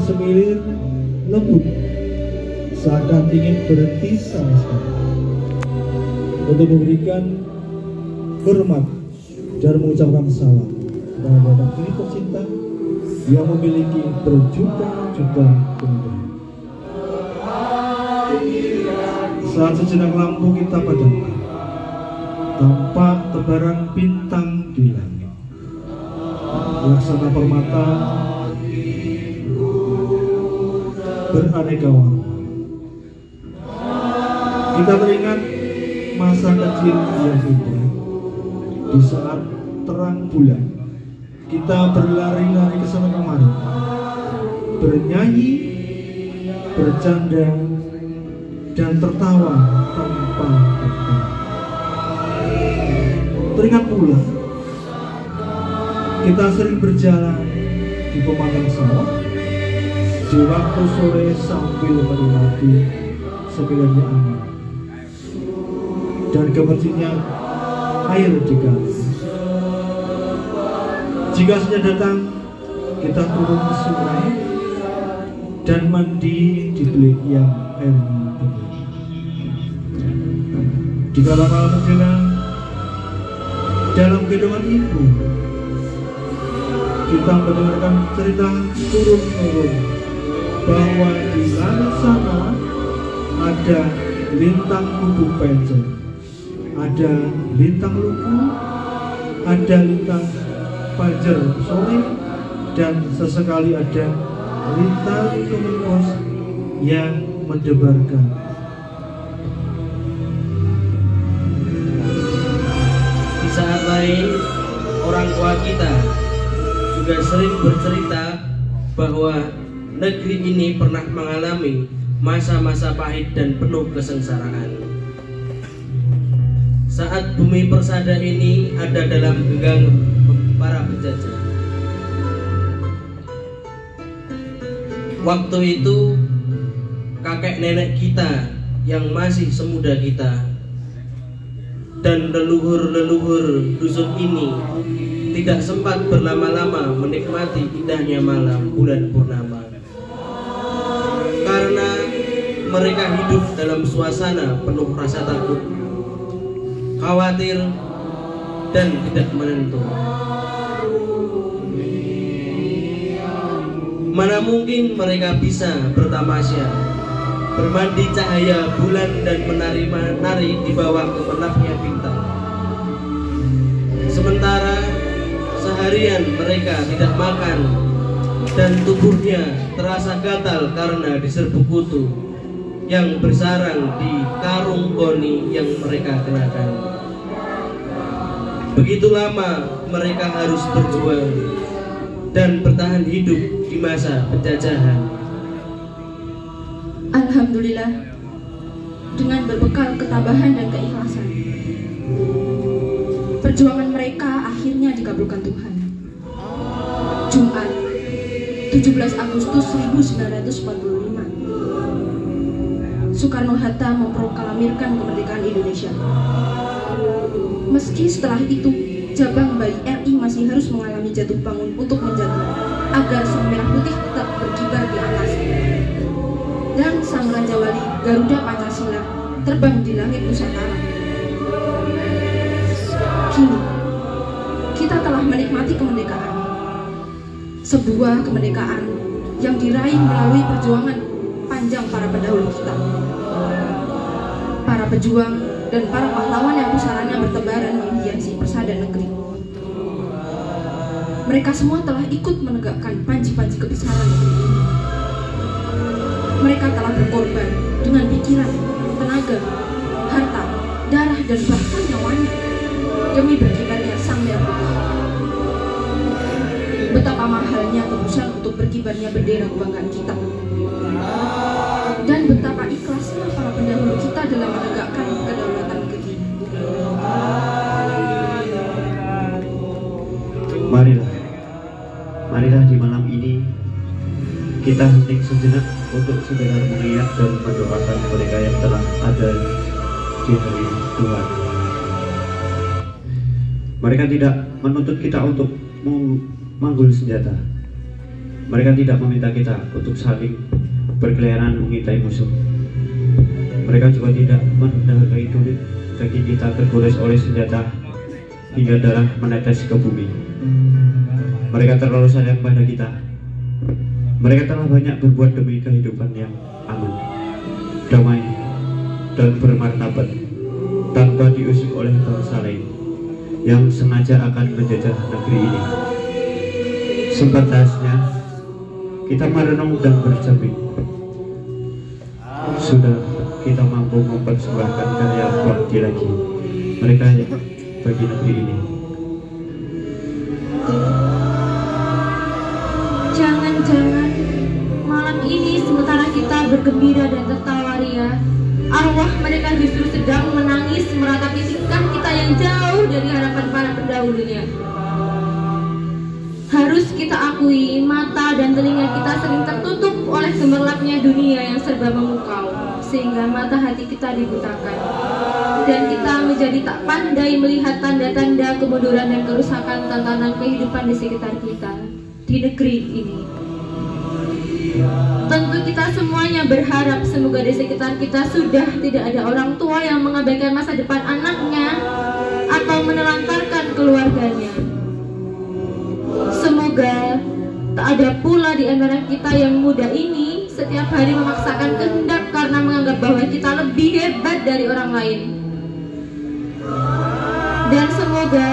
semilir lembut, seakan ingin berhenti sama sekali untuk memberikan hormat dan mengucapkan salam kepada Bapak diri tercinta yang memiliki berjuta-juta kemudahan. Saat sejenak lampu kita padamkan, tampak tebaran bintang di langit, laksana permata beraneka warna. Kita teringat masa kecil yang indah. Di saat terang bulan, kita berlari-lari ke sana kemari, bernyanyi, bercanda, dan tertawa tanpa tertawa. Teringat pula kita sering berjalan di pematang sawah di waktu sore sambil menikmati sekelilingnya angin dan gemericnya air di kali. Jika senja datang, kita turun ke sungai dan mandi di bilik yang airnya bening. Di kala-kala menjelang, dalam gendongan ibu, kita mendengarkan cerita turun-turun bahwa di langit sana ada lintang kubu pencet, ada lintang luku, ada lintang fajar sore, dan sesekali ada lintang kementerian yang mendebarkan. Di saat lain, orang tua kita juga sering bercerita bahwa negeri ini pernah mengalami masa-masa pahit dan penuh kesengsaraan. Saat bumi persada ini ada dalam genggaman para penjajah. Waktu itu kakek nenek kita yang masih semuda kita dan leluhur-leluhur dusun ini tidak sempat berlama-lama menikmati indahnya malam bulan purnama, karena mereka hidup dalam suasana penuh rasa takut, khawatir, dan tidak menentu. Mana mungkin mereka bisa bertamasya, bermandi cahaya bulan dan menari-nari di bawah gemerlapnya bintang. Sementara seharian mereka tidak makan dan tubuhnya terasa gatal karena diserbu kutu yang bersarang di karung goni yang mereka kenakan. Begitu lama mereka harus berjuang dan bertahan hidup di masa penjajahan. Alhamdulillah, dengan berbekal ketabahan dan keikhlasan, perjuangan mereka akhirnya dikabulkan Tuhan. Jumat 17 Agustus 1945, Soekarno-Hatta memproklamirkan kemerdekaan Indonesia. Meski setelah itu cabang bayi RI masih harus mengalami jatuh bangun untuk menjaga agar sang merah putih tetap berkibar di atas, dan sang Raja Wali Garuda Pancasila terbang di langit Nusantara. Kini kita telah menikmati kemerdekaan, sebuah kemerdekaan yang diraih melalui perjuangan panjang para pendahulu kita, para pejuang dan para pahlawan yang pusaranya bertebaran menghiasi persada negeri. Mereka semua telah ikut menegakkan panji-panji kebesaran negeri ini. Mereka telah berkorban dengan pikiran, tenaga, harta, darah, dan bahkan nyawanya demi berkibarnya sang merah putih. Betapa mahalnya tebusan untuk berkibarnya bendera kebanggaan kita, dan betapa ikhlasnya para pendahulu kita dalam menegakkan kedaulatan negeri. Marilah di malam ini kita hening sejenak untuk sekedar mengingat dan mendoakan mereka yang telah ada di hari Tuhan. Mereka tidak menuntut kita untuk memanggul senjata, Mereka tidak meminta kita untuk saling berkeliaran mengintai musuh. Mereka juga tidak mendahului tulit kaki kita tergores oleh senjata hingga darah menetes ke bumi. Mereka terlalu sayang pada kita. Mereka telah banyak berbuat demi kehidupan yang aman, damai, dan bermartabat, tanpa diusik oleh bangsa lain yang sengaja akan menjajah negeri ini. Sebatasnya kita merenung dan berjamik. Sudah kita mampu mempersembahkan karya bakti lagi mereka yang bagi negeri ini. Jangan-jangan malam ini sementara kita bergembira dan tertawa ria, arwah mereka justru sedang menangis meratapi tingkah kita yang jauh dari harapan para pendahulunya. Harus kita akui, mata dan telinga kita sering tertutup oleh gemerlapnya dunia yang serba memukau, sehingga mata hati kita dibutakan, dan kita menjadi tak pandai melihat tanda-tanda kemunduran dan kerusakan tatanan kehidupan di sekitar kita, di negeri ini. Tentu kita semuanya berharap semoga di sekitar kita sudah tidak ada orang tua yang mengabaikan masa depan anaknya atau menelantarkan keluarganya. Semoga tak ada pula di antara kita yang muda ini setiap hari memaksakan kehendak karena menganggap bahwa kita lebih hebat dari orang lain. Dan semoga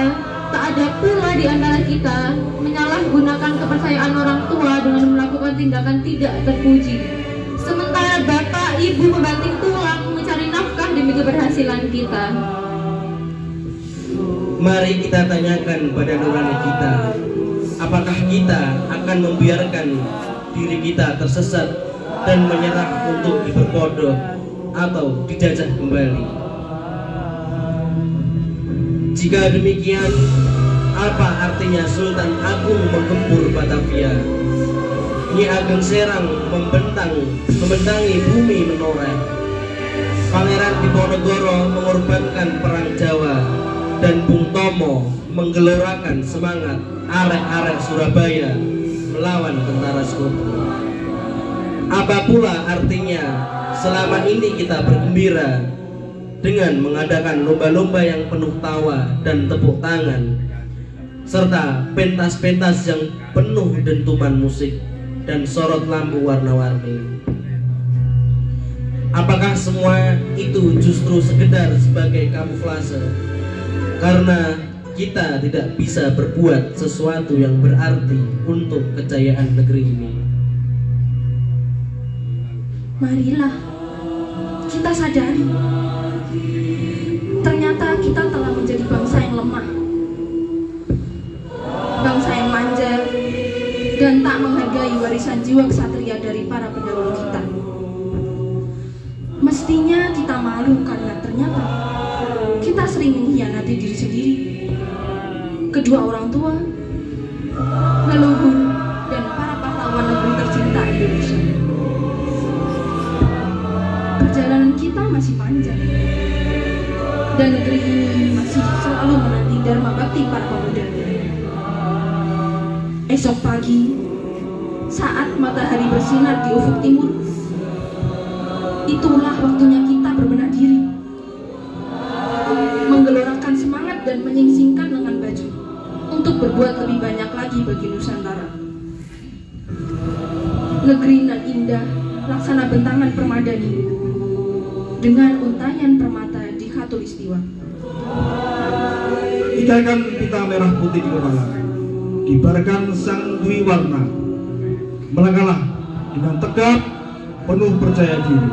tak ada pula di antara kita menyalahgunakan kepercayaan orang tua dengan melakukan tindakan tidak terpuji, sementara bapak ibu membanting tulang mencari nafkah demi keberhasilan kita. Mari kita tanyakan pada nurani kita, apakah kita akan membiarkan diri kita tersesat dan menyerah untuk diperbodoh atau dijajah kembali? Jika demikian, apa artinya Sultan Agung menggempur Batavia, Nyi Ageng Serang membentangi bumi menoreh, Pangeran Diponegoro mengorbankan perang Jawa, dan Bung Tomo menggelorakan semangat arek-arek Surabaya melawan tentara Sekutu? Apa pula artinya selama ini kita bergembira dengan mengadakan lomba-lomba yang penuh tawa dan tepuk tangan, serta pentas-pentas yang penuh dentuman musik dan sorot lampu warna-warni? Apakah semua itu justru sekedar sebagai kamuflase karena kita tidak bisa berbuat sesuatu yang berarti untuk kejayaan negeri ini? Marilah kita sadari, ternyata kita telah menjadi bangsa yang lemah, bangsa yang manja dan tak menghargai warisan jiwa ksatria dari para pendahulu kita. Mestinya kita malu karena ternyata kita sering mengkhianati diri sendiri, kedua orang tua, leluhur, dan para pahlawan negeri tercinta Indonesia. Perjalanan kita masih panjang, dan negeri ini masih selalu menanti dharma bakti para pemuda. Esok pagi, saat matahari bersinar di ufuk timur, itulah waktunya kita berbenah diri, menggelorakan semangat dan menyingsingkan lengan baju untuk berbuat lebih banyak lagi bagi Nusantara. Negeri nan indah laksana bentangan permadani dengan untayan permata di khatulistiwa. Ikatkan pita merah putih di kepala, kibarkan sang dwi warna, melangkahlah dengan tegap penuh percaya diri.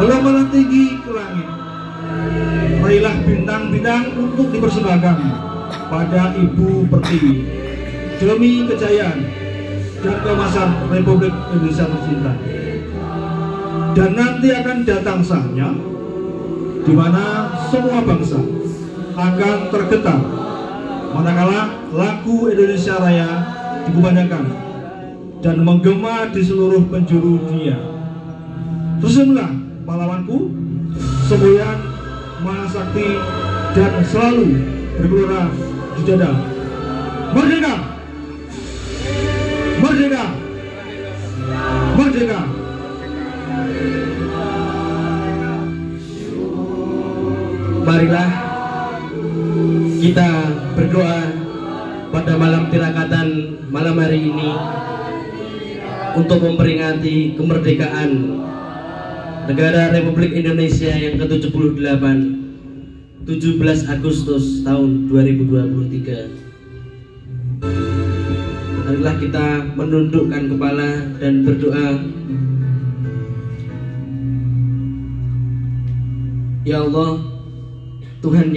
Melompat tinggi ke langit, raihlah bintang-bintang untuk dipersembahkan pada Ibu Pertiwi demi kejayaan dan keemasan Republik Indonesia tercinta. Dan nanti akan datang saatnya di mana semua bangsa akan tergetar manakala lagu Indonesia Raya dikumandangkan dan menggema di seluruh penjuru dunia. Tersenyumlah pahlawanku, semboyan Mahasakti, dan selalu bergelora di dada. Merdeka! Merdeka! Merdeka! Marilah kita berdoa pada malam tirakatan malam hari ini untuk memperingati kemerdekaan negara Republik Indonesia yang ke-78, 17 Agustus tahun 2023. Marilah kita menundukkan kepala dan berdoa. Ya Allah, Tuhan